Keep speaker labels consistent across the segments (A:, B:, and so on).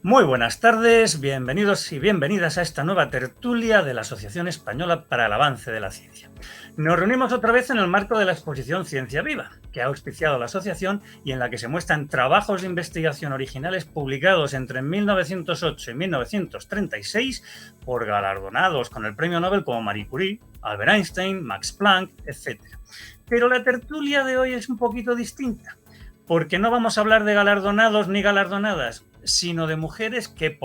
A: Muy buenas tardes, bienvenidos y bienvenidas a esta nueva tertulia de la Asociación Española para el Avance de la Ciencia. Nos reunimos otra vez en el marco de la exposición Ciencia Viva, que ha auspiciado la asociación y en la que se muestran trabajos de investigación originales publicados entre 1908 y 1936 por galardonados con el premio Nobel como Marie Curie, Albert Einstein, Max Planck, etc. Pero la tertulia de hoy es un poquito distinta, porque no vamos a hablar de galardonados ni galardonadas, sino de mujeres que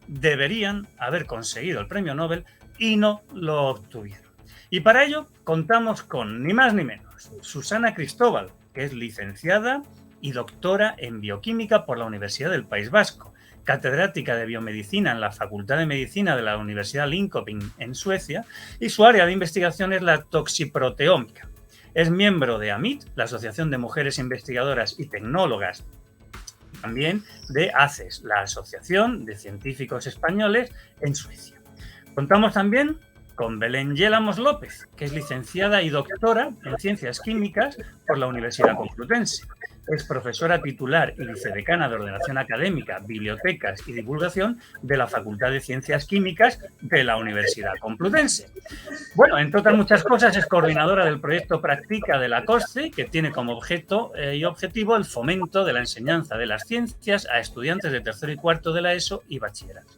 A: deberían haber conseguido el premio Nobel y no lo obtuvieron. Y para ello contamos con ni más ni menos Susana Cristóbal, que es licenciada y doctora en bioquímica por la Universidad del País Vasco, catedrática de biomedicina en la Facultad de Medicina de la Universidad Linköping en Suecia, y su área de investigación es la toxiproteómica. Es miembro de AMIT, la Asociación de Mujeres Investigadoras y Tecnólogas, también de ACES, la Asociación de Científicos Españoles en Suecia. Contamos también con Belén Yélamos López, que es licenciada y doctora en Ciencias Químicas por la Universidad Complutense. Es profesora titular y vicedecana de Ordenación Académica, Bibliotecas y Divulgación de la Facultad de Ciencias Químicas de la Universidad Complutense. Bueno, entre otras muchas cosas, es coordinadora del proyecto Practica de la COSCE, que tiene como objeto y objetivo el fomento de la enseñanza de las ciencias a estudiantes de tercero y cuarto de la ESO y bachillerato.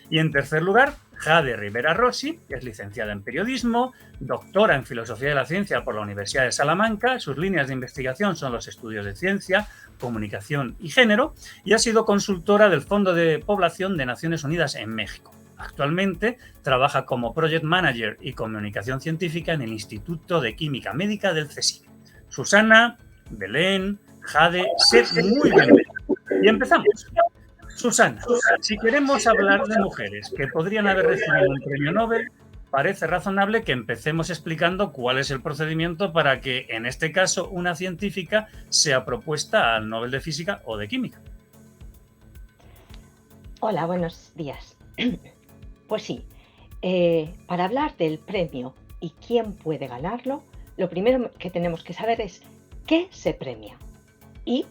A: Y en tercer lugar, Jade Rivera Rossi, que es licenciada en periodismo, doctora en filosofía de la ciencia por la Universidad de Salamanca. Sus líneas de investigación son los estudios de ciencia, comunicación y género, y ha sido consultora del Fondo de Población de Naciones Unidas en México. Actualmente trabaja como Project Manager y Comunicación Científica en el Instituto de Química Médica del CSIC. Susana, Belén, Jade, sed muy bienvenidos. Y empezamos. Susana, si queremos hablar de mujeres que podrían haber recibido un premio Nobel, parece razonable que empecemos explicando cuál es el procedimiento para que, en este caso, una científica sea propuesta al Nobel de Física o de Química.
B: Hola, buenos días. Pues sí, para hablar del premio y quién puede ganarlo, lo primero que tenemos que saber es qué se premia y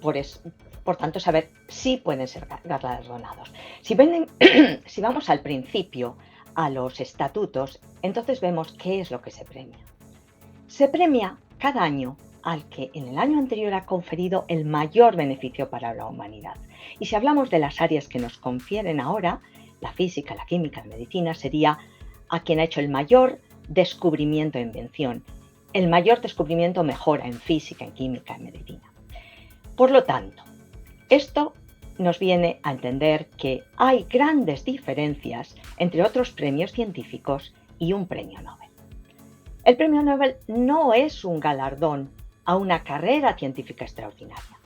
B: por tanto saber si pueden ser galardonados. Si vamos al principio, a los estatutos, entonces vemos qué es lo que se premia. Se premia cada año al que en el año anterior ha conferido el mayor beneficio para la humanidad. Y si hablamos de las áreas que nos confieren ahora, la física, la química, la medicina, sería a quien ha hecho el mayor descubrimiento e invención, el mayor descubrimiento o mejora en física, en química, en medicina. Por lo tanto, esto nos viene a entender que hay grandes diferencias entre otros premios científicos y un premio Nobel. El premio Nobel no es un galardón a una carrera científica extraordinaria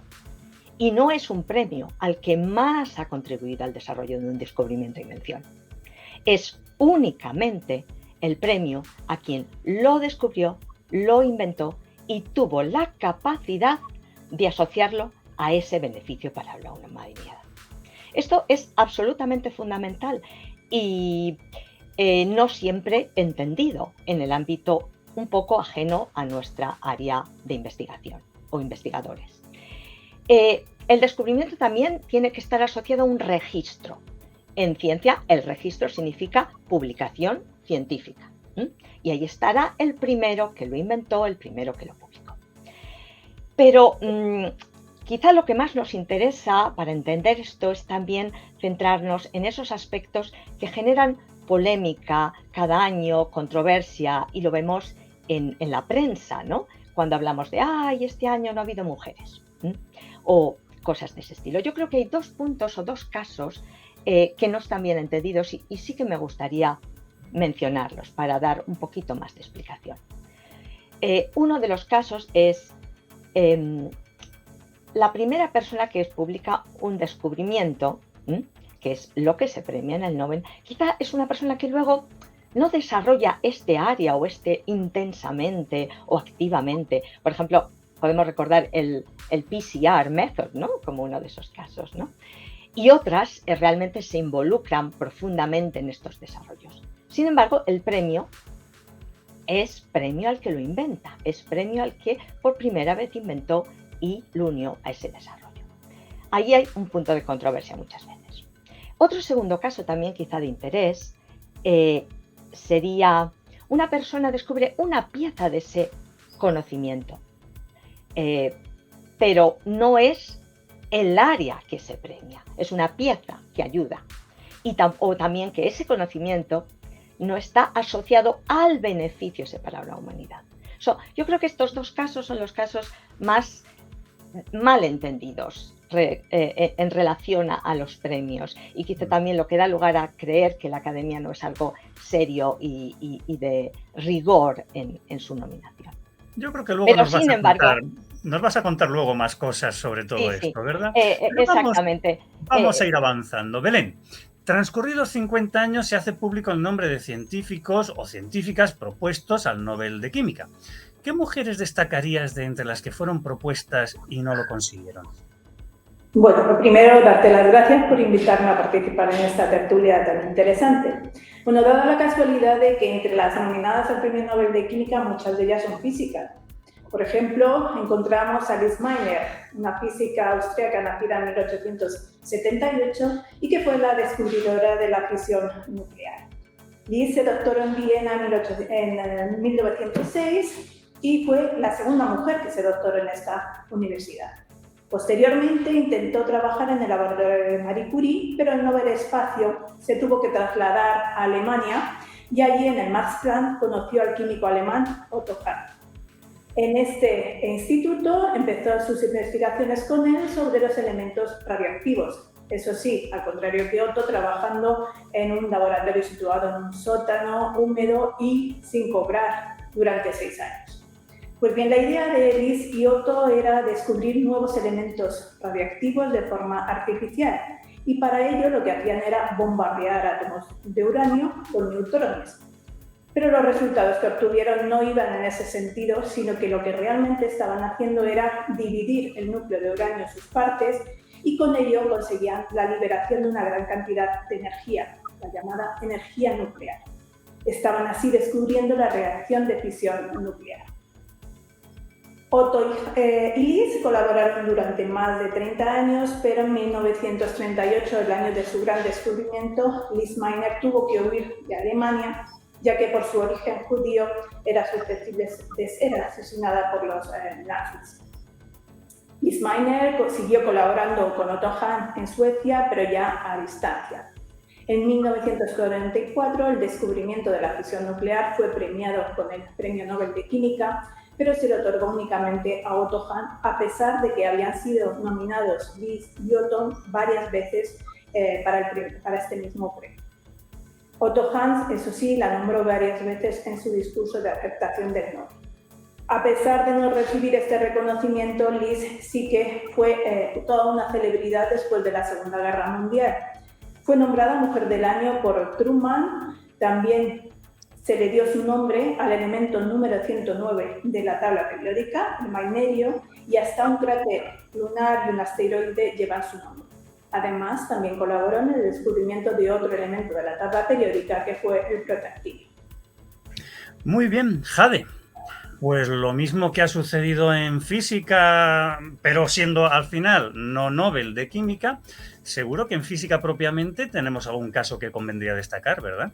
B: y no es un premio al que más ha contribuido al desarrollo de un descubrimiento o invención. Es únicamente el premio a quien lo descubrió, lo inventó y tuvo la capacidad de asociarlo a ese beneficio para la humanidad. Esto es absolutamente fundamental y no siempre entendido en el ámbito un poco ajeno a nuestra área de investigación o investigadores. El descubrimiento también tiene que estar asociado a un registro. En ciencia, el registro significa publicación científica. Y ahí estará el primero que lo inventó, el primero que lo publicó. Pero quizá lo que más nos interesa para entender esto es también centrarnos en esos aspectos que generan polémica cada año, controversia, y lo vemos en la prensa, ¿no? Cuando hablamos de, este año no ha habido mujeres, o cosas de ese estilo. Yo creo que hay dos puntos o dos casos que no están bien entendidos y sí que me gustaría mencionarlos para dar un poquito más de explicación. Uno de los casos es la primera persona que publica un descubrimiento, que es lo que se premia en el Nobel, quizá es una persona que luego no desarrolla este área o intensamente o activamente. Por ejemplo, podemos recordar el PCR method, ¿no? Como uno de esos casos, ¿no? Y otras realmente se involucran profundamente en estos desarrollos. Sin embargo, el premio es premio al que lo inventa, es premio al que por primera vez inventó y lo unió a ese desarrollo. Ahí hay un punto de controversia muchas veces. Otro segundo caso también quizá de interés sería una persona descubre una pieza de ese conocimiento, eh, pero no es el área que se premia, es una pieza que ayuda. O también que ese conocimiento no está asociado al beneficio para la humanidad. Yo creo que estos dos casos son los casos más malentendidos en relación a los premios, y quizá también lo que da lugar a creer que la academia no es algo serio y de rigor en su nominación.
A: Yo creo que luego
B: Pero sin embargo,
A: nos vas a contar luego más cosas sobre todo
B: sí,
A: esto, ¿verdad? Pero
B: exactamente.
A: vamos a ir avanzando. Belén, transcurridos 50 años se hace público el nombre de científicos o científicas propuestos al Nobel de Química. ¿Qué mujeres destacarías de entre las que fueron propuestas y no lo consiguieron?
C: Bueno, lo primero, darte las gracias por invitarme a participar en esta tertulia tan interesante. Bueno, dada la casualidad de que entre las nominadas al Premio Nobel de Química, muchas de ellas son físicas. Por ejemplo, encontramos a Lise Meitner, una física austríaca nacida en 1878 y que fue la descubridora de la fisión nuclear. Lise se doctoró en Viena en 1906 y fue la segunda mujer que se doctoró en esta universidad. Posteriormente intentó trabajar en el laboratorio de Marie Curie, pero al no ver espacio se tuvo que trasladar a Alemania y allí en el Max Planck conoció al químico alemán Otto Hahn. En este instituto empezó sus investigaciones con él sobre los elementos radioactivos. Eso sí, al contrario que Otto, trabajando en un laboratorio situado en un sótano húmedo y sin cobrar durante 6 años. Pues bien, la idea de Lise y Otto era descubrir nuevos elementos radioactivos de forma artificial, y para ello lo que hacían era bombardear átomos de uranio con neutrones. Pero los resultados que obtuvieron no iban en ese sentido, sino que lo que realmente estaban haciendo era dividir el núcleo de uranio en sus partes, y con ello conseguían la liberación de una gran cantidad de energía, la llamada energía nuclear. Estaban así descubriendo la reacción de fisión nuclear. Otto y Lise colaboraron durante más de 30 años, pero en 1938, el año de su gran descubrimiento, Lise Meitner tuvo que huir de Alemania, ya que por su origen judío era susceptible de ser asesinada por los nazis. Lise Meitner siguió colaborando con Otto Hahn en Suecia, pero ya a distancia. En 1944, el descubrimiento de la fisión nuclear fue premiado con el Premio Nobel de Química, pero se le otorgó únicamente a Otto Hahn, a pesar de que habían sido nominados Lise y Otto varias veces para este mismo premio. Otto Hahn, eso sí, la nombró varias veces en su discurso de aceptación del Nobel. A pesar de no recibir este reconocimiento, Lise sí que fue toda una celebridad después de la Segunda Guerra Mundial. Fue nombrada Mujer del Año por Truman, también se le dio su nombre al elemento número 109 de la tabla periódica, el magnesio, y hasta un cráter lunar y un asteroide llevan su nombre. Además, también colaboró en el descubrimiento de otro elemento de la tabla periódica, que fue el protactilo.
A: Muy bien, Jade. Pues lo mismo que ha sucedido en física, pero siendo al final no Nobel de Química, seguro que en física propiamente tenemos algún caso que convendría destacar, ¿verdad?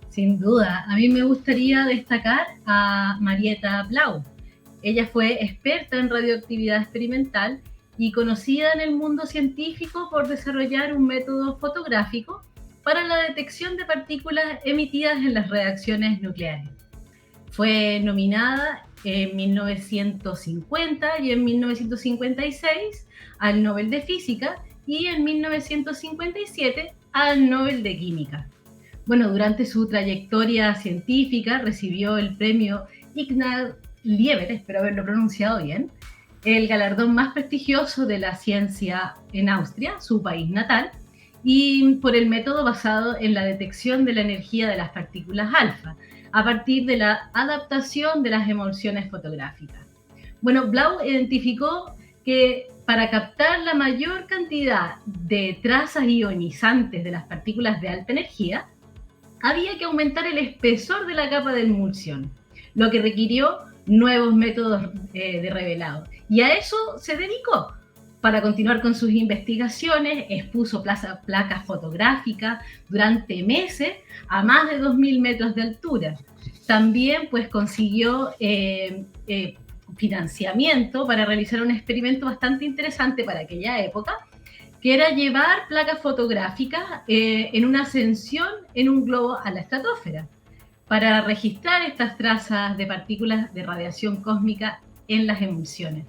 D: Sin duda, a mí me gustaría destacar a Marietta Blau. Ella fue experta en radioactividad experimental y conocida en el mundo científico por desarrollar un método fotográfico para la detección de partículas emitidas en las reacciones nucleares. Fue nominada en 1950 y en 1956 al Nobel de Física y en 1957 al Nobel de Química. Bueno, durante su trayectoria científica recibió el premio Ignaz Lieber, espero haberlo pronunciado bien, el galardón más prestigioso de la ciencia en Austria, su país natal, y por el método basado en la detección de la energía de las partículas alfa, a partir de la adaptación de las emulsiones fotográficas. Bueno, Blau identificó que para captar la mayor cantidad de trazas ionizantes de las partículas de alta energía, había que aumentar el espesor de la capa de emulsión, lo que requirió nuevos métodos de revelado. Y a eso se dedicó. Para continuar con sus investigaciones, expuso placas fotográficas durante meses a más de 2.000 metros de altura. También pues consiguió financiamiento para realizar un experimento bastante interesante para aquella época, que era llevar placas fotográficas en una ascensión en un globo a la estratosfera para registrar estas trazas de partículas de radiación cósmica en las emulsiones.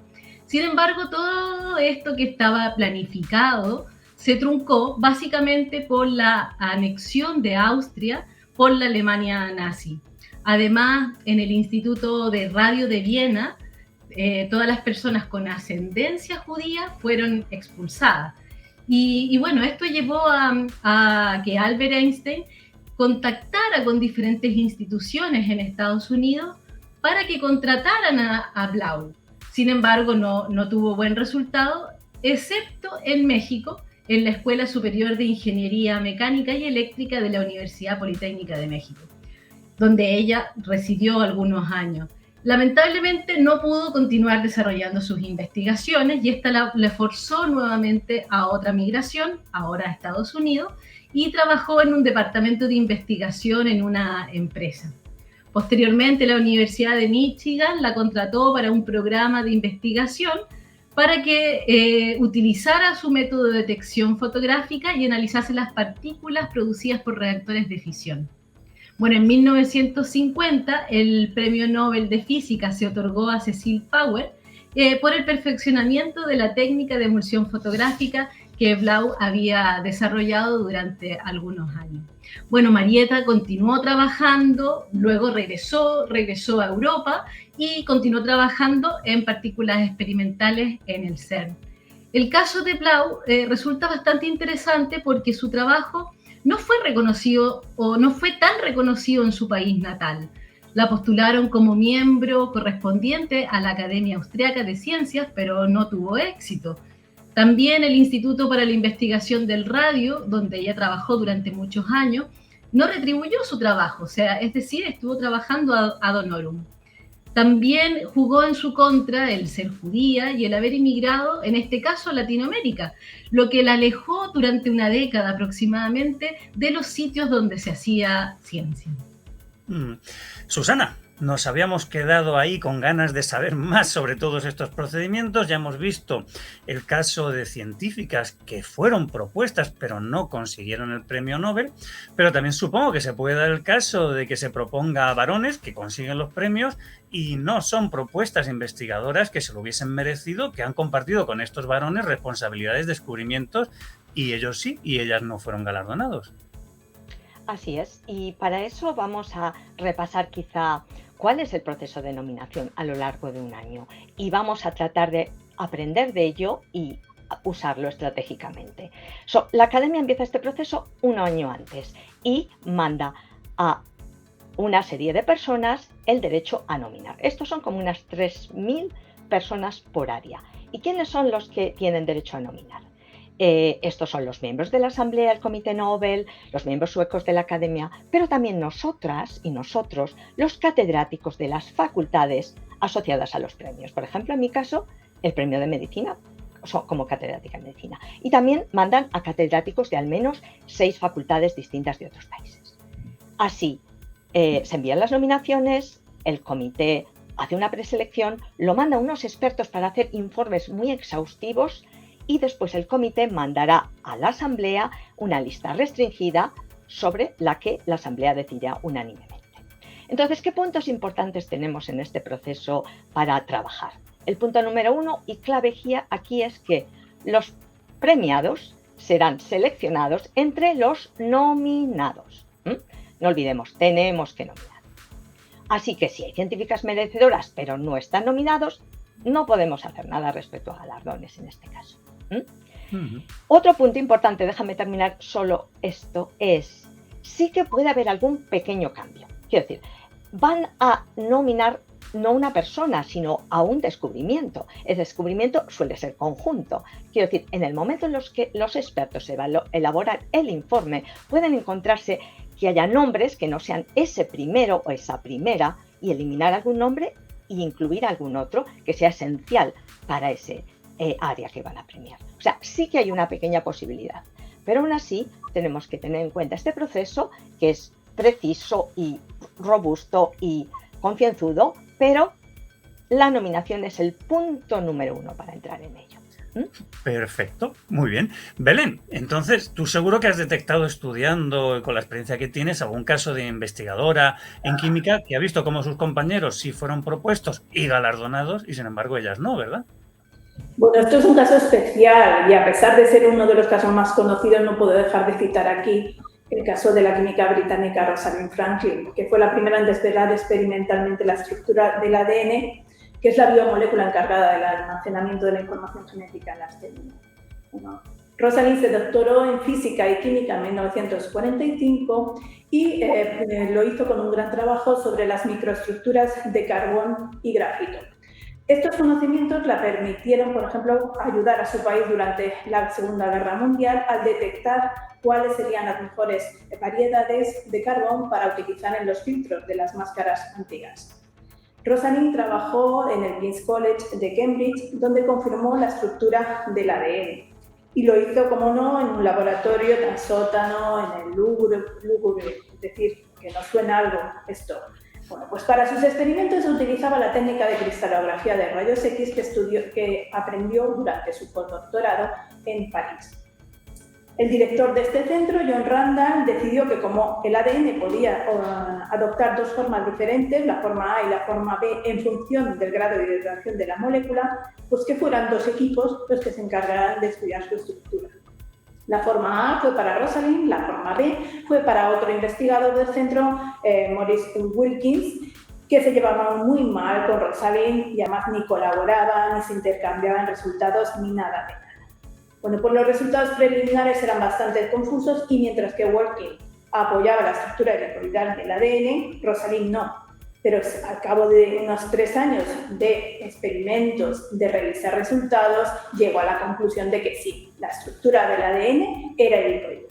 D: Sin embargo, todo esto que estaba planificado se truncó básicamente por la anexión de Austria por la Alemania nazi. Además, en el Instituto de Radio de Viena, todas las personas con ascendencia judía fueron expulsadas. Y bueno, esto llevó a que Albert Einstein contactara con diferentes instituciones en Estados Unidos para que contrataran a Blau. Sin embargo, no tuvo buen resultado, excepto en México, en la Escuela Superior de Ingeniería Mecánica y Eléctrica de la Universidad Politécnica de México, donde ella residió algunos años. Lamentablemente no pudo continuar desarrollando sus investigaciones y esta le forzó nuevamente a otra migración, ahora a Estados Unidos, y trabajó en un departamento de investigación en una empresa. Posteriormente, la Universidad de Michigan la contrató para un programa de investigación para que utilizara su método de detección fotográfica y analizase las partículas producidas por reactores de fisión. Bueno, en 1950 el Premio Nobel de Física se otorgó a Cecil Power por el perfeccionamiento de la técnica de emulsión fotográfica que Blau había desarrollado durante algunos años. Bueno, Marietta continuó trabajando, luego regresó a Europa y continuó trabajando en partículas experimentales en el CERN. El caso de Blau resulta bastante interesante porque su trabajo no fue reconocido o no fue tan reconocido en su país natal. La postularon como miembro correspondiente a la Academia Austriaca de Ciencias, pero no tuvo éxito. También el Instituto para la Investigación del Radio, donde ella trabajó durante muchos años, no retribuyó su trabajo, es decir, estuvo trabajando ad honorem. También jugó en su contra el ser judía y el haber emigrado, en este caso a Latinoamérica, lo que la alejó durante una década aproximadamente de los sitios donde se hacía ciencia.
A: Susana, nos habíamos quedado ahí con ganas de saber más sobre todos estos procedimientos. Ya hemos visto el caso de científicas que fueron propuestas pero no consiguieron el premio Nobel, pero también supongo que se puede dar el caso de que se proponga a varones que consiguen los premios y no son propuestas investigadoras que se lo hubiesen merecido, que han compartido con estos varones responsabilidades, descubrimientos, y ellos sí, y ellas no fueron galardonados.
B: Así es, y para eso vamos a repasar quizá cuál es el proceso de nominación a lo largo de un año y vamos a tratar de aprender de ello y usarlo estratégicamente. La Academia empieza este proceso un año antes y manda a una serie de personas el derecho a nominar. Estos son como unas 3.000 personas por área. ¿Y quiénes son los que tienen derecho a nominar? Estos son los miembros de la Asamblea del Comité Nobel, los miembros suecos de la Academia, pero también nosotras y nosotros, los catedráticos de las facultades asociadas a los premios. Por ejemplo, en mi caso, el premio de medicina, como catedrática de medicina. Y también mandan a catedráticos de al menos 6 facultades distintas de otros países. Así, se envían las nominaciones, el comité hace una preselección, lo manda a unos expertos para hacer informes muy exhaustivos y después el comité mandará a la asamblea una lista restringida sobre la que la asamblea decidirá unánimemente. Entonces, ¿qué puntos importantes tenemos en este proceso para trabajar? El punto número 1 y clave aquí es que los premiados serán seleccionados entre los nominados. No olvidemos, tenemos que nominar. Así que si hay científicas merecedoras pero no están nominados, no podemos hacer nada respecto a galardones en este caso. Otro punto importante, déjame terminar solo esto, es sí que puede haber algún pequeño cambio. Quiero decir, van a nominar no una persona, sino a un descubrimiento. El descubrimiento suele ser conjunto. Quiero decir, en el momento en los que los expertos elaboran el informe, pueden encontrarse que haya nombres que no sean ese primero o esa primera y eliminar algún nombre e incluir algún otro que sea esencial para ese área que van a premiar. O sea, sí que hay una pequeña posibilidad, pero aún así tenemos que tener en cuenta este proceso que es preciso y robusto y concienzudo, pero la nominación es el punto número 1 para entrar en ello.
A: Perfecto, muy bien. Belén, entonces tú seguro que has detectado estudiando con la experiencia que tienes algún caso de investigadora en química que ha visto cómo sus compañeros sí fueron propuestos y galardonados y sin embargo ellas no, ¿verdad?
C: Bueno, esto es un caso especial y a pesar de ser uno de los casos más conocidos, no puedo dejar de citar aquí el caso de la química británica Rosalind Franklin, que fue la primera en desvelar experimentalmente la estructura del ADN, que es la biomolécula encargada del almacenamiento de la información genética en las células. Bueno, Rosalind se doctoró en física y química en 1945 y lo hizo con un gran trabajo sobre las microestructuras de carbón y grafito. Estos conocimientos la permitieron, por ejemplo, ayudar a su país durante la Segunda Guerra Mundial al detectar cuáles serían las mejores variedades de carbón para utilizar en los filtros de las máscaras antigas. Rosalind trabajó en el King's College de Cambridge, donde confirmó la estructura del ADN. Y lo hizo, como no, en un laboratorio tan sótano, en el lúgubre, es decir, que nos suena algo esto. Bueno, pues para sus experimentos utilizaba la técnica de cristalografía de rayos X que aprendió durante su postdoctorado en París. El director de este centro, John Randall, decidió que como el ADN podía adoptar dos formas diferentes, la forma A y la forma B, en función del grado de hidratación de la molécula, pues que fueran dos equipos los que se encargaran de estudiar su estructura. La forma A fue para Rosalind, la forma B fue para otro investigador del centro, Maurice Wilkins, que se llevaba muy mal con Rosalind y además ni colaboraba, ni se intercambiaban resultados, ni nada de nada. Bueno, pues los resultados preliminares eran bastante confusos y mientras que Wilkins apoyaba la estructura helicoidal del ADN, Rosalind no. Pero al cabo de unos 3 años de experimentos, de revisar resultados, llegó a la conclusión de que sí, la estructura del ADN era helicoidal.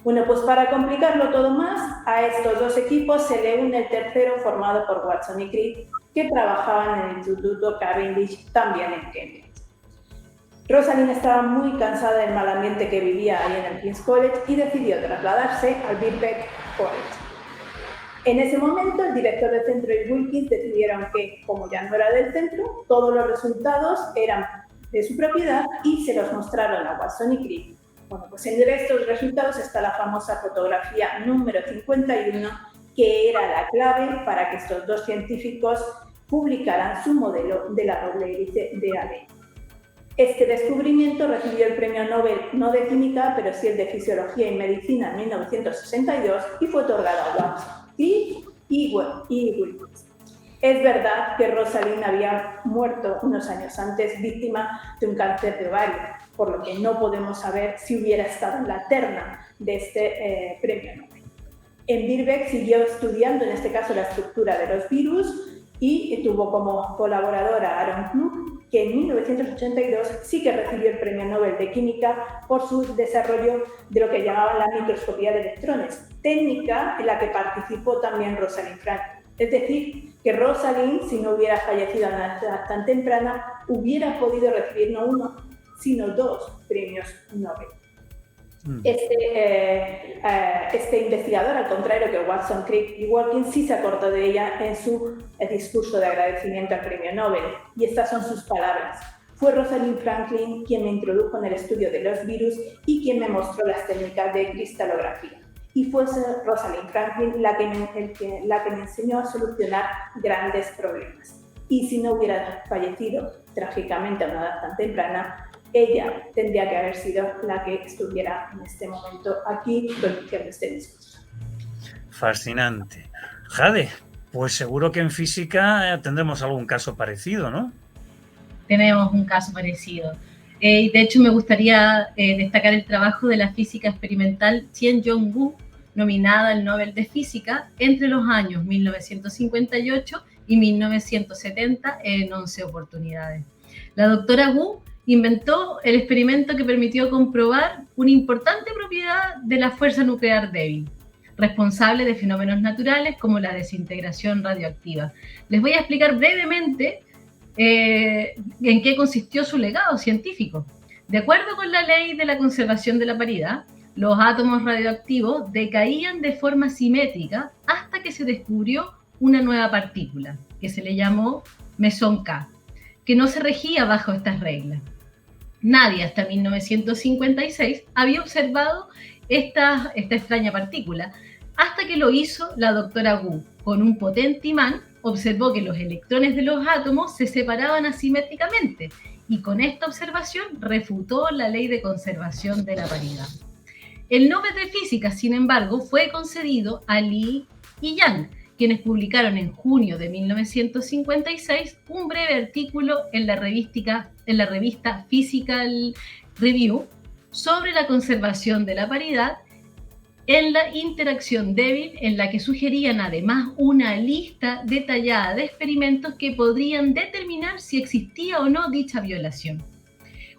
C: Bueno, pues para complicarlo todo más, a estos dos equipos se le une el tercero formado por Watson y Crick, que trabajaban en el Instituto Cavendish, también en Cambridge. Rosalind estaba muy cansada del mal ambiente que vivía ahí en el King's College y decidió trasladarse al Birkbeck College. En ese momento, el director del centro y Wilkins decidieron que, como ya no era del centro, todos los resultados eran de su propiedad y se los mostraron a Watson y Crick. Bueno, pues entre estos resultados está la famosa fotografía número 51, que era la clave para que estos dos científicos publicaran su modelo de la doble hélice de ADN. Este descubrimiento recibió el premio Nobel no de química, pero sí el de fisiología y medicina en 1962 y fue otorgado a Watson y Wilkins. Es verdad que Rosalind había muerto unos años antes víctima de un cáncer de ovario, por lo que no podemos saber si hubiera estado en la terna de este premio Nobel. En Birkbeck siguió estudiando, en este caso, la estructura de los virus y tuvo como colaboradora a Aaron Knuth, que en 1982 sí que recibió el premio Nobel de Química por su desarrollo de lo que llamaban la microscopía de electrones, técnica en la que participó también Rosalind Franklin. Es decir, que Rosalind, si no hubiera fallecido a una edad tan temprana, hubiera podido recibir no uno, sino 2 premios Nobel. Este investigador, al contrario que Watson, Crick y Wilkins, sí se acordó de ella en su discurso de agradecimiento al premio Nobel. Y estas son sus palabras. Fue Rosalind Franklin quien me introdujo en el estudio de los virus y quien me mostró las técnicas de cristalografía. Y fue Rosalind Franklin la que me enseñó a solucionar grandes problemas. Y si no hubiera fallecido trágicamente a una edad tan temprana, ella tendría que haber sido la que estuviera en este momento aquí pronunciando este discurso.
A: Fascinante. Jade, pues seguro que en física tendremos algún caso parecido, ¿no?
D: Tenemos un caso parecido. De hecho, me gustaría destacar el trabajo de la física experimental Chien Jong-woo, nominada al Nobel de Física entre los años 1958 y 1970 en 11 oportunidades. La doctora Wu inventó el experimento que permitió comprobar una importante propiedad de la fuerza nuclear débil, responsable de fenómenos naturales como la desintegración radioactiva. Les voy a explicar brevemente en qué consistió su legado científico. De acuerdo con la ley de la conservación de la paridad, los átomos radioactivos decaían de forma simétrica hasta que se descubrió una nueva partícula, que se le llamó mesón K, que no se regía bajo estas reglas. Nadie hasta 1956 había observado esta extraña partícula, hasta que lo hizo la doctora Wu. Con un potente imán observó que los electrones de los átomos se separaban asimétricamente y con esta observación refutó la ley de conservación de la paridad. El Nobel de Física, sin embargo, fue concedido a Li y Yang, quienes publicaron en junio de 1956 un breve artículo en la revista Physical Review sobre la conservación de la paridad en la interacción débil, en la que sugerían además una lista detallada de experimentos que podrían determinar si existía o no dicha violación.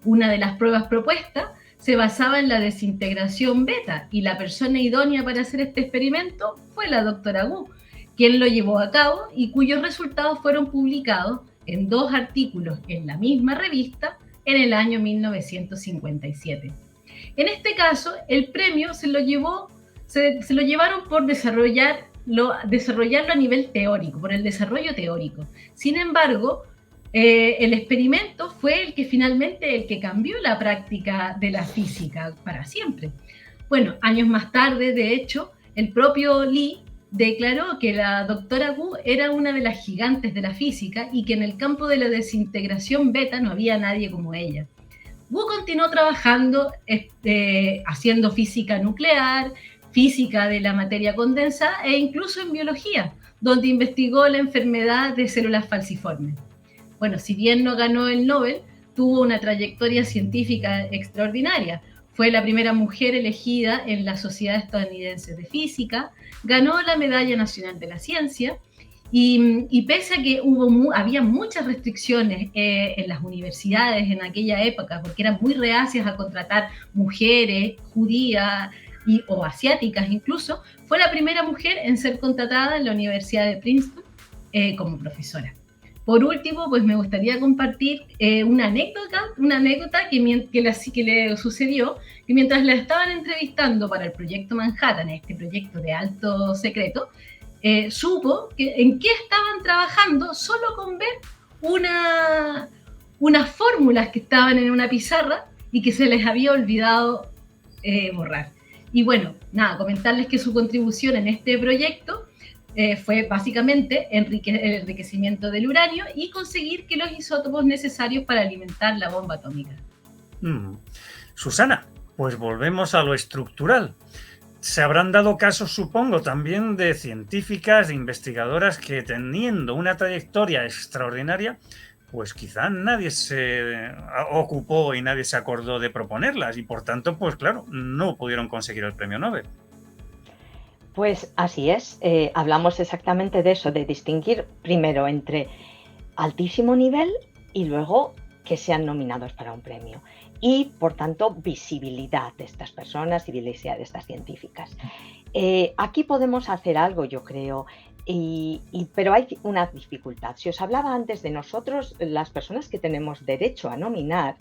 D: Una de las pruebas propuestas se basaba en la desintegración beta y la persona idónea para hacer este experimento fue la doctora Wu, quien lo llevó a cabo y cuyos resultados fueron publicados en 2 artículos en la misma revista en el año 1957. En este caso, el premio se lo llevaron por desarrollarlo a nivel teórico, por el desarrollo teórico. Sin embargo, el experimento fue el que cambió la práctica de la física para siempre. Bueno, años más tarde, de hecho, el propio Li declaró que la doctora Wu era una de las gigantes de la física y que en el campo de la desintegración beta no había nadie como ella. Wu continuó trabajando haciendo física nuclear, física de la materia condensada e incluso en biología, donde investigó la enfermedad de células falciformes. Bueno, si bien no ganó el Nobel, tuvo una trayectoria científica extraordinaria. Fue la primera mujer elegida en la Sociedad Estadounidense de Física, ganó la Medalla Nacional de la Ciencia y pese a que había muchas restricciones en las universidades en aquella época, porque eran muy reacias a contratar mujeres judías o asiáticas incluso, fue la primera mujer en ser contratada en la Universidad de Princeton como profesora. Por último, pues me gustaría compartir una anécdota que le sucedió, que mientras la estaban entrevistando para el proyecto Manhattan, este proyecto de alto secreto, supo en qué estaban trabajando solo con ver unas fórmulas que estaban en una pizarra y que se les había olvidado borrar. Y bueno, nada, comentarles que su contribución en este proyecto fue básicamente el enriquecimiento del uranio y conseguir que los isótopos necesarios para alimentar la bomba atómica.
A: Susana, pues volvemos a lo estructural. Se habrán dado casos, supongo, también de científicas, de investigadoras que teniendo una trayectoria extraordinaria, pues quizá nadie se ocupó y nadie se acordó de proponerlas y por tanto, pues claro, no pudieron conseguir el premio Nobel.
B: Pues así es, hablamos exactamente de eso, de distinguir primero entre altísimo nivel y luego que sean nominados para un premio. Y, por tanto, visibilidad de estas personas y visibilidad de estas científicas. Aquí podemos hacer algo, yo creo, pero hay una dificultad. Si os hablaba antes de nosotros, las personas que tenemos derecho a nominar,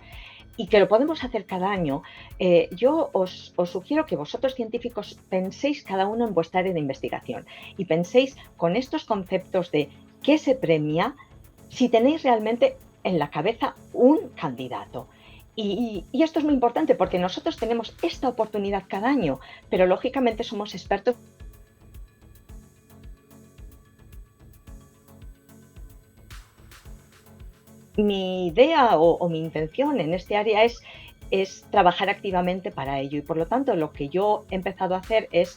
B: y que lo podemos hacer cada año, yo os sugiero que vosotros científicos penséis cada uno en vuestra área de investigación y penséis con estos conceptos de qué se premia si tenéis realmente en la cabeza un candidato. Y esto es muy importante porque nosotros tenemos esta oportunidad cada año, pero lógicamente somos expertos. Mi idea o mi intención en este área es trabajar activamente para ello y por lo tanto lo que yo he empezado a hacer es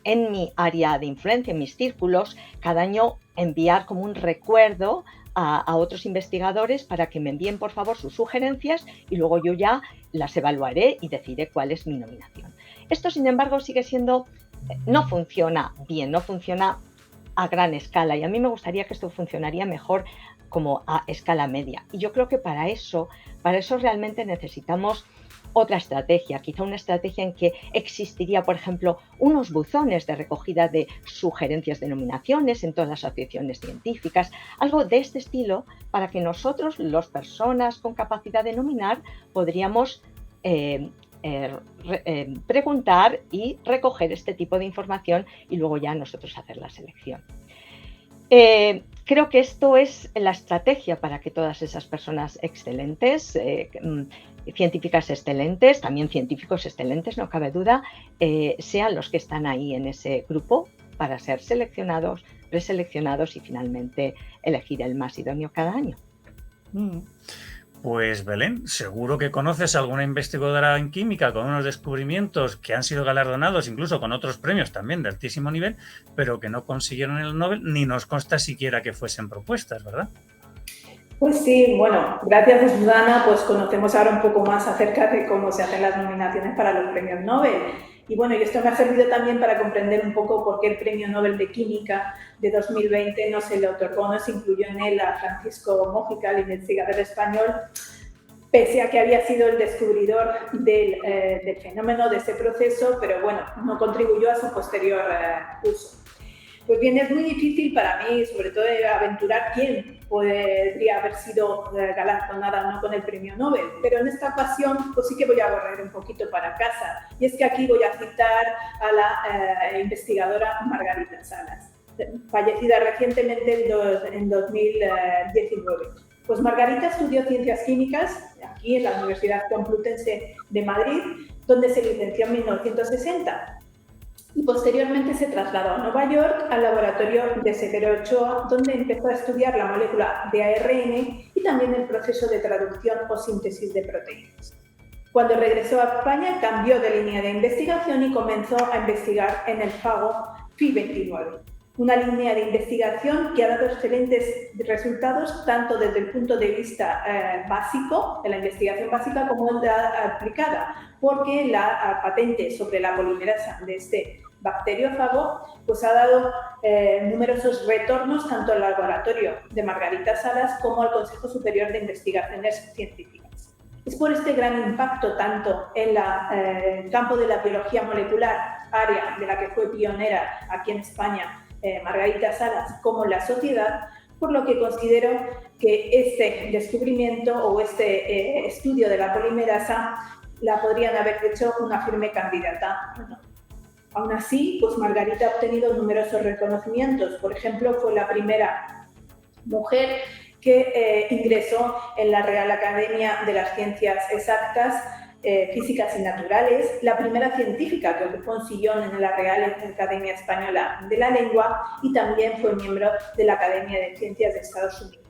B: en mi área de influencia, en mis círculos, cada año enviar como un recuerdo a otros investigadores para que me envíen por favor sus sugerencias y luego yo ya las evaluaré y decidiré cuál es mi nominación. Esto sin embargo sigue siendo, no funciona bien, no funciona a gran escala y a mí me gustaría que esto funcionaría mejor como a escala media. Y yo creo que para eso realmente necesitamos otra estrategia, quizá una estrategia en que existiría, por ejemplo, unos buzones de recogida de sugerencias de nominaciones en todas las asociaciones científicas, algo de este estilo, para que nosotros, las personas con capacidad de nominar, podríamos preguntar y recoger este tipo de información y luego ya nosotros hacer la selección. Creo que esto es la estrategia para que todas esas personas excelentes, científicas excelentes, también científicos excelentes, no cabe duda, sean los que están ahí en ese grupo para ser seleccionados, preseleccionados y finalmente elegir el más idóneo cada año.
A: Pues Belén, seguro que conoces a alguna investigadora en química con unos descubrimientos que han sido galardonados incluso con otros premios también de altísimo nivel, pero que no consiguieron el Nobel, ni nos consta siquiera que fuesen propuestas, ¿verdad?
C: Pues sí, bueno, gracias a Susana, pues conocemos ahora un poco más acerca de cómo se hacen las nominaciones para los premios Nobel. Y bueno, y esto me ha servido también para comprender un poco por qué el Premio Nobel de Química de 2020 no se le otorgó, no se incluyó en él a Francisco Mójica, el investigador español, pese a que había sido el descubridor del fenómeno, de ese proceso, pero bueno, no contribuyó a su posterior uso. Pues bien, es muy difícil para mí, sobre todo, aventurar quién podría haber sido galardonada o no con el premio Nobel, pero en esta ocasión pues sí que voy a correr un poquito para casa, y es que aquí voy a citar a la investigadora Margarita Salas, fallecida recientemente en 2019. Pues Margarita estudió Ciencias Químicas aquí en la Universidad Complutense de Madrid, donde se licenció en 1960. Y posteriormente se trasladó a Nueva York al laboratorio de Severo Ochoa, donde empezó a estudiar la molécula de ARN y también el proceso de traducción o síntesis de proteínas. Cuando regresó a España, cambió de línea de investigación y comenzó a investigar en el fago Phi29, una línea de investigación que ha dado excelentes resultados tanto desde el punto de vista básico, de la investigación básica, como en la aplicada, porque la patente sobre la polimerasa de este bacteriófago pues ha dado numerosos retornos tanto al laboratorio de Margarita Salas como al Consejo Superior de Investigaciones Científicas. Es por este gran impacto tanto en el campo de la biología molecular, área de la que fue pionera aquí en España Margarita Salas, como en la sociedad, por lo que considero que este descubrimiento o este estudio de la polimerasa la podrían haber hecho una firme candidata. Bueno, aún así, pues Margarita ha obtenido numerosos reconocimientos. Por ejemplo, fue la primera mujer que ingresó en la Real Academia de las Ciencias Exactas, Físicas y Naturales, la primera científica que ocupó un sillón en la Real Academia Española de la Lengua y también fue miembro de la Academia de Ciencias de Estados Unidos.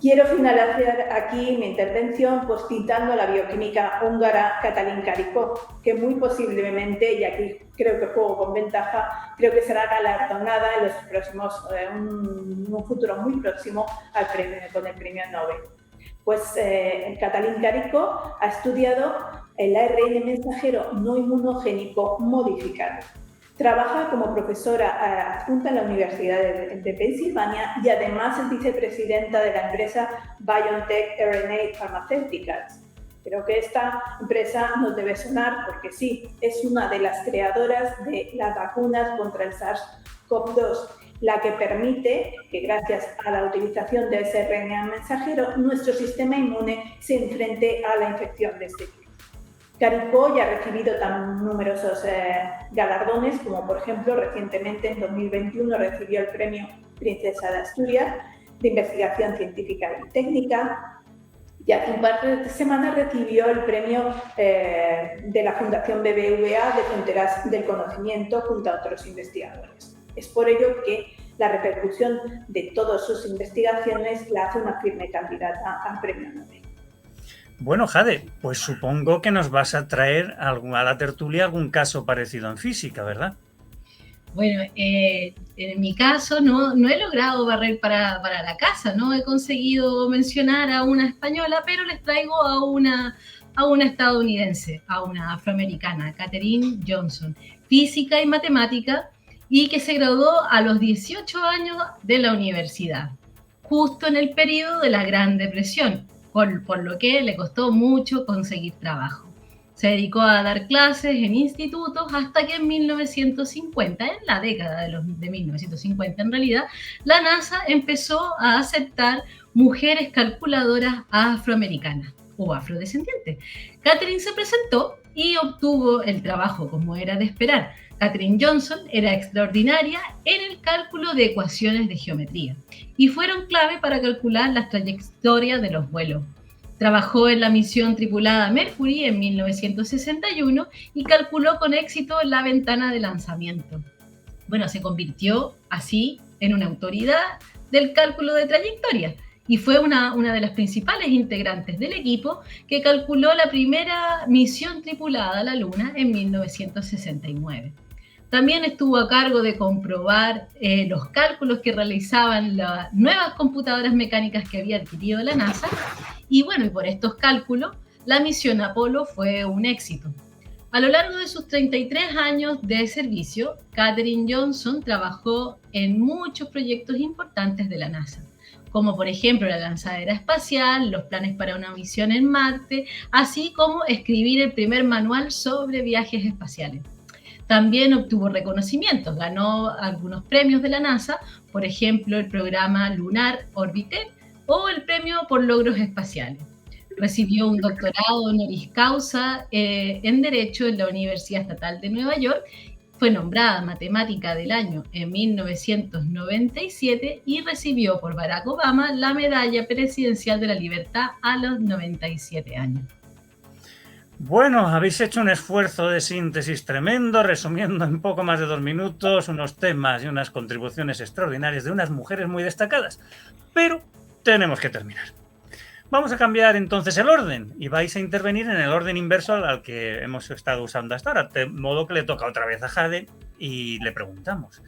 C: Quiero finalizar aquí mi intervención pues citando a la bioquímica húngara Katalin Karikó, que muy posiblemente, y aquí creo que juego con ventaja, creo que será galardonada en los próximos, un futuro muy próximo con el premio Nobel. Pues Katalin Karikó ha estudiado el ARN mensajero no inmunogénico modificado. Trabaja como profesora adjunta en la Universidad de Pensilvania y además es vicepresidenta de la empresa BioNTech RNA Pharmaceuticals. Creo que esta empresa nos debe sonar porque sí, es una de las creadoras de las vacunas contra el SARS-CoV-2, la que permite que gracias a la utilización de ese RNA mensajero nuestro sistema inmune se enfrente a la infección de este virus. Karikó ya ha recibido tan numerosos galardones como, por ejemplo, recientemente en 2021 recibió el premio Princesa de Asturias de Investigación Científica y Técnica y hace un par de semanas recibió el premio de la Fundación BBVA de Fronteras del Conocimiento junto a otros investigadores. Es por ello que la repercusión de todas sus investigaciones la hace una firme candidata al premio Nobel.
A: Bueno, Jade, pues supongo que nos vas a traer a la tertulia algún caso parecido en física, ¿verdad?
D: Bueno, en mi caso no he logrado barrer para la casa, no he conseguido mencionar a una española, pero les traigo a una estadounidense, a una afroamericana, Katherine Johnson, física y matemática, y que se graduó a los 18 años de la universidad, justo en el periodo de la Gran Depresión, por lo que le costó mucho conseguir trabajo. Se dedicó a dar clases en institutos hasta que en 1950, en la década de 1950 en realidad, la NASA empezó a aceptar mujeres calculadoras afroamericanas o afrodescendientes. Katherine se presentó y obtuvo el trabajo como era de esperar. Katherine Johnson era extraordinaria en el cálculo de ecuaciones de geometría y fueron clave para calcular las trayectorias de los vuelos. Trabajó en la misión tripulada Mercury en 1961 y calculó con éxito la ventana de lanzamiento. Bueno, se convirtió así en una autoridad del cálculo de trayectoria y fue una de las principales integrantes del equipo que calculó la primera misión tripulada a la Luna en 1969. También estuvo a cargo de comprobar los cálculos que realizaban las nuevas computadoras mecánicas que había adquirido la NASA. Y bueno, y por estos cálculos, la misión Apolo fue un éxito. A lo largo de sus 33 años de servicio, Katherine Johnson trabajó en muchos proyectos importantes de la NASA, como por ejemplo la lanzadera espacial, los planes para una misión en Marte, así como escribir el primer manual sobre viajes espaciales. También obtuvo reconocimientos, ganó algunos premios de la NASA, por ejemplo el programa Lunar Orbiter o el premio por logros espaciales. Recibió un doctorado honoris causa en Derecho en la Universidad Estatal de Nueva York. Fue nombrada Matemática del Año en 1997 y recibió por Barack Obama la Medalla Presidencial de la Libertad a los 97 años.
A: Bueno, habéis hecho un esfuerzo de síntesis tremendo, resumiendo en poco más de 2 minutos unos temas y unas contribuciones extraordinarias de unas mujeres muy destacadas. Pero tenemos que terminar. Vamos a cambiar entonces el orden y vais a intervenir en el orden inverso al que hemos estado usando hasta ahora, de modo que le toca otra vez a Jade y le preguntamos.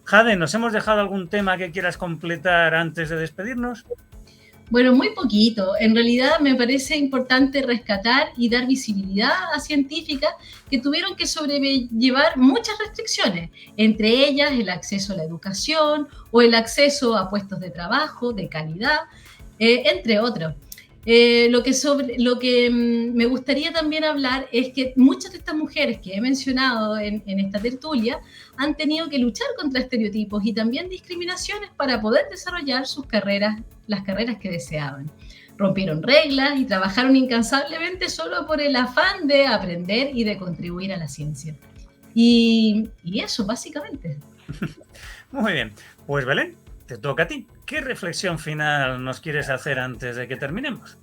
A: Jade, ¿nos hemos dejado algún tema que quieras completar antes de despedirnos?
D: Bueno, muy poquito. En realidad me parece importante rescatar y dar visibilidad a científicas que tuvieron que sobrellevar muchas restricciones, entre ellas el acceso a la educación o el acceso a puestos de trabajo de calidad, entre otros. Lo que me gustaría también hablar es que muchas de estas mujeres que he mencionado en esta tertulia han tenido que luchar contra estereotipos y también discriminaciones para poder desarrollar sus carreras, las carreras que deseaban. Rompieron reglas y trabajaron incansablemente solo por el afán de aprender y de contribuir a la ciencia. Y eso, básicamente.
A: Muy bien. Pues Belén, te toca a ti. ¿Qué reflexión final nos quieres hacer antes de que terminemos?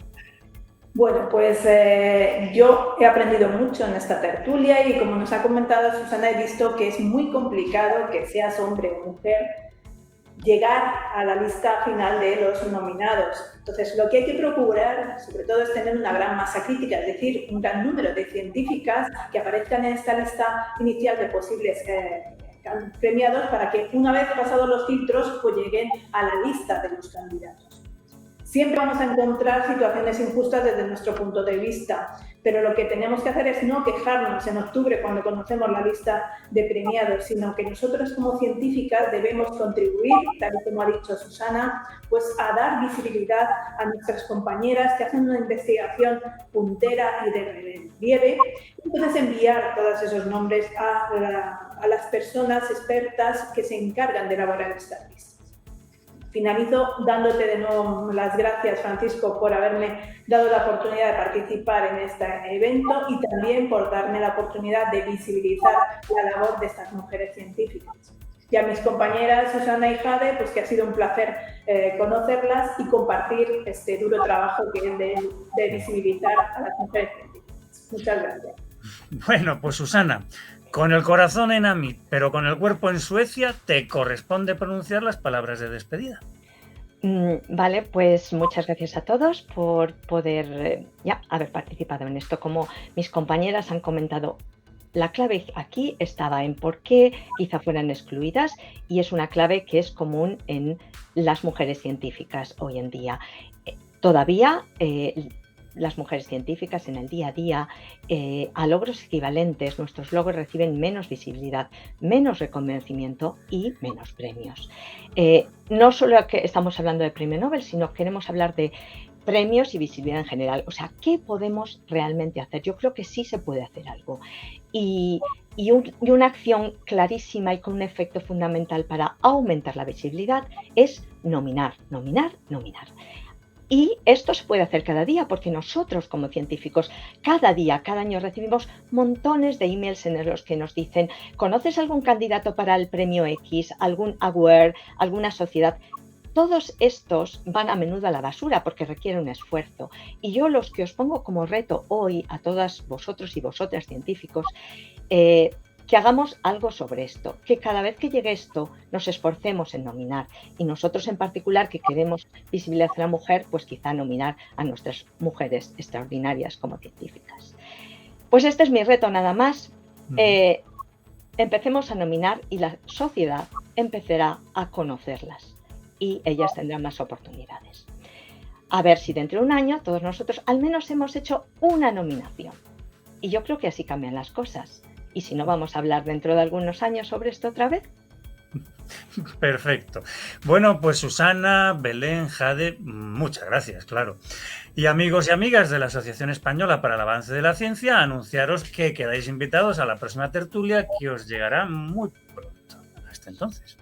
C: Bueno, pues yo he aprendido mucho en esta tertulia y como nos ha comentado Susana, he visto que es muy complicado que seas hombre o mujer llegar a la lista final de los nominados. Entonces, lo que hay que procurar, sobre todo, es tener una gran masa crítica, es decir, un gran número de científicas que aparezcan en esta lista inicial de posibles premiados para que una vez pasados los filtros pues lleguen a la lista de los candidatos. Siempre vamos a encontrar situaciones injustas desde nuestro punto de vista, pero lo que tenemos que hacer es no quejarnos en octubre cuando conocemos la lista de premiados, sino que nosotros como científicas debemos contribuir, tal y como ha dicho Susana, pues a dar visibilidad a nuestras compañeras que hacen una investigación puntera y de relieve, y entonces enviar todos esos nombres a las personas expertas que se encargan de elaborar estas listas. Finalizo dándote de nuevo las gracias, Francisco, por haberme dado la oportunidad de participar en este evento y también por darme la oportunidad de visibilizar la labor de estas mujeres científicas. Y a mis compañeras Susana y Jade, pues que ha sido un placer conocerlas y compartir este duro trabajo que es de visibilizar a las mujeres científicas. Muchas gracias.
A: Bueno, pues Susana, con el corazón en Amit, pero con el cuerpo en Suecia, te corresponde pronunciar las palabras de despedida.
B: Vale, pues muchas gracias a todos por poder haber participado en esto. Como mis compañeras han comentado, la clave aquí estaba en por qué quizá fueran excluidas y es una clave que es común en las mujeres científicas hoy en día. Todavía las mujeres científicas en el día a día a logros equivalentes, nuestros logros reciben menos visibilidad, menos reconocimiento y menos premios. No solo que estamos hablando de premio Nobel, sino queremos hablar de premios y visibilidad en general. O sea, ¿qué podemos realmente hacer? Yo creo que sí se puede hacer algo. Y una acción clarísima y con un efecto fundamental para aumentar la visibilidad es nominar, nominar, nominar. Y esto se puede hacer cada día porque nosotros como científicos cada día, cada año recibimos montones de emails en los que nos dicen ¿conoces algún candidato para el premio X, algún award, alguna sociedad? Todos estos van a menudo a la basura porque requieren un esfuerzo. Y yo los que os pongo como reto hoy a todas vosotros y vosotras científicos, que hagamos algo sobre esto, que cada vez que llegue esto nos esforcemos en nominar y nosotros en particular que queremos visibilizar a la mujer, pues quizá nominar a nuestras mujeres extraordinarias como científicas. Pues este es mi reto nada más. Empecemos a nominar y la sociedad empezará a conocerlas y ellas tendrán más oportunidades. A ver si dentro de un año todos nosotros al menos hemos hecho una nominación. Y yo creo que así cambian las cosas. Y si no, vamos a hablar dentro de algunos años sobre esto otra vez.
A: Perfecto. Bueno, pues Susana, Belén, Jade, muchas gracias, claro. Y amigos y amigas de la Asociación Española para el Avance de la Ciencia, anunciaros que quedáis invitados a la próxima tertulia que os llegará muy pronto. Hasta entonces.